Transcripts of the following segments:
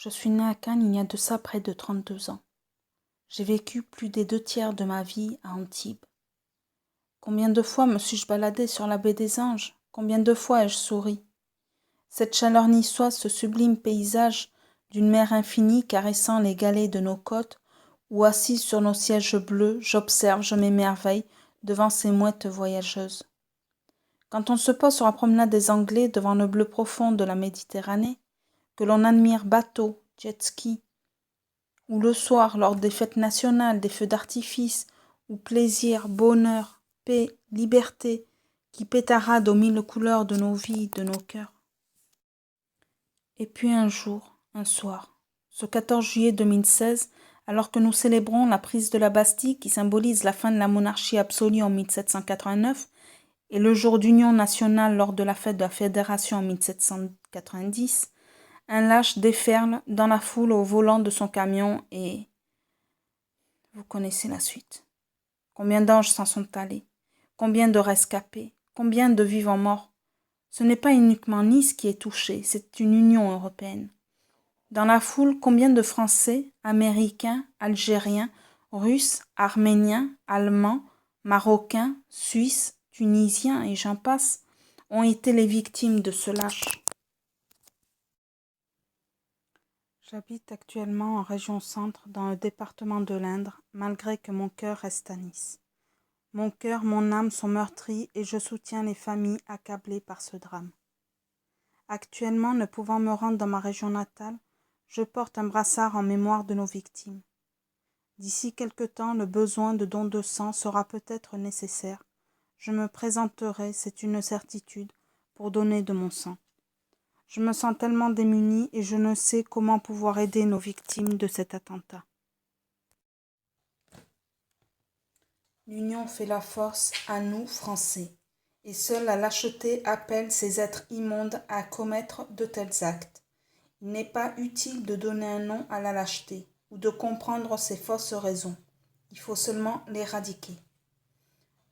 Je suis née à Cannes il y a de ça près de 32 ans. J'ai vécu plus des 2 tiers de ma vie à Antibes. Combien de fois me suis-je baladée sur la baie des Anges? Combien de fois ai-je souri? Cette chaleur niçoise, ce sublime paysage d'une mer infinie caressant les galets de nos côtes, où assise sur nos sièges bleus, j'observe, je m'émerveille devant ces mouettes voyageuses. Quand on se pose sur la promenade des Anglais devant le bleu profond de la Méditerranée, que l'on admire bateaux, jet-ski, ou le soir, lors des fêtes nationales, des feux d'artifice, où plaisir, bonheur, paix, liberté, qui pétaradent aux 1000 couleurs de nos vies, de nos cœurs. Et puis un jour, un soir, ce 14 juillet 2016, alors que nous célébrons la prise de la Bastille qui symbolise la fin de la monarchie absolue en 1789 et le jour d'union nationale lors de la fête de la Fédération en 1790, un lâche déferle dans la foule au volant de son camion et... vous connaissez la suite. Combien d'anges s'en sont allés? Combien de rescapés? Combien de vivants morts? Ce n'est pas uniquement Nice qui est touchée, c'est une Union européenne. Dans la foule, combien de Français, Américains, Algériens, Russes, Arméniens, Allemands, Marocains, Suisses, Tunisiens et j'en passe, ont été les victimes de ce lâche. J'habite actuellement en région centre, dans le département de l'Indre, malgré que mon cœur reste à Nice. Mon cœur, mon âme sont meurtris et je soutiens les familles accablées par ce drame. Actuellement, ne pouvant me rendre dans ma région natale, je porte un brassard en mémoire de nos victimes. D'ici quelque temps, le besoin de don de sang sera peut-être nécessaire. Je me présenterai, c'est une certitude, pour donner de mon sang. Je me sens tellement démunie et je ne sais comment pouvoir aider nos victimes de cet attentat. L'union fait la force à nous, Français, et seule la lâcheté appelle ces êtres immondes à commettre de tels actes. Il n'est pas utile de donner un nom à la lâcheté ou de comprendre ses fausses raisons. Il faut seulement l'éradiquer.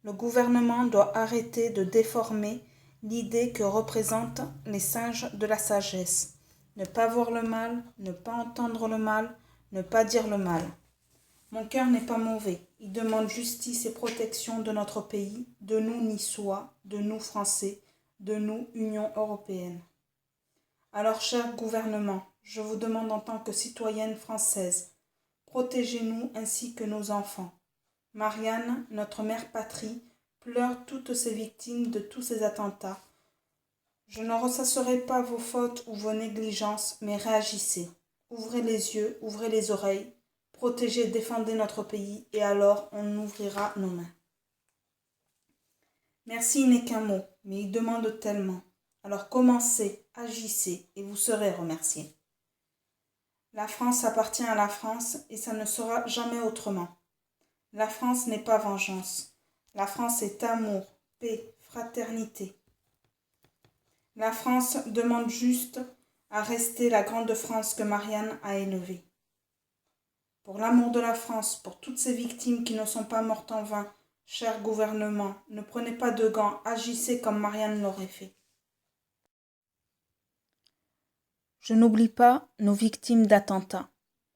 Le gouvernement doit arrêter de déformer l'idée que représentent les singes de la sagesse. Ne pas voir le mal, ne pas entendre le mal, ne pas dire le mal. Mon cœur n'est pas mauvais. Il demande justice et protection de notre pays, de nous Niçois, de nous Français, de nous Union européenne. Alors, cher gouvernement, je vous demande en tant que citoyenne française, protégez-nous ainsi que nos enfants. Marianne, notre mère patrie, pleure toutes ces victimes de tous ces attentats. Je ne ressasserai pas vos fautes ou vos négligences, mais réagissez. Ouvrez les yeux, ouvrez les oreilles, protégez, défendez notre pays, et alors on ouvrira nos mains. Merci n'est qu'un mot, mais il demande tellement. Alors commencez, agissez, et vous serez remerciés. La France appartient à la France, et ça ne sera jamais autrement. La France n'est pas vengeance. La France est amour, paix, fraternité. La France demande juste à rester la grande France que Marianne a élevée. Pour l'amour de la France, pour toutes ces victimes qui ne sont pas mortes en vain, cher gouvernement, ne prenez pas de gants, agissez comme Marianne l'aurait fait. Je n'oublie pas nos victimes d'attentats.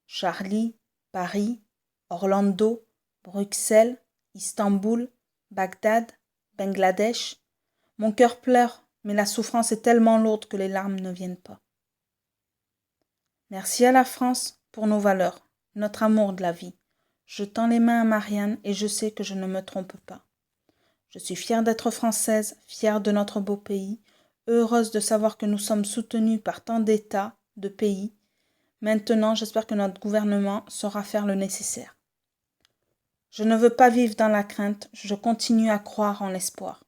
Charlie, Paris, Orlando, Bruxelles, Istanbul, Bagdad, Bangladesh. Mon cœur pleure, mais la souffrance est tellement lourde que les larmes ne viennent pas. Merci à la France pour nos valeurs, notre amour de la vie. Je tends les mains à Marianne et je sais que je ne me trompe pas. Je suis fière d'être française, fière de notre beau pays, heureuse de savoir que nous sommes soutenus par tant d'États, de pays. Maintenant, j'espère que notre gouvernement saura faire le nécessaire. Je ne veux pas vivre dans la crainte, je continue à croire en l'espoir.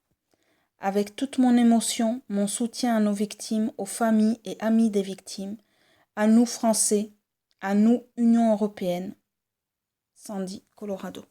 Avec toute mon émotion, mon soutien à nos victimes, aux familles et amis des victimes, à nous Français, à nous Union européenne. Sandy, Colorado.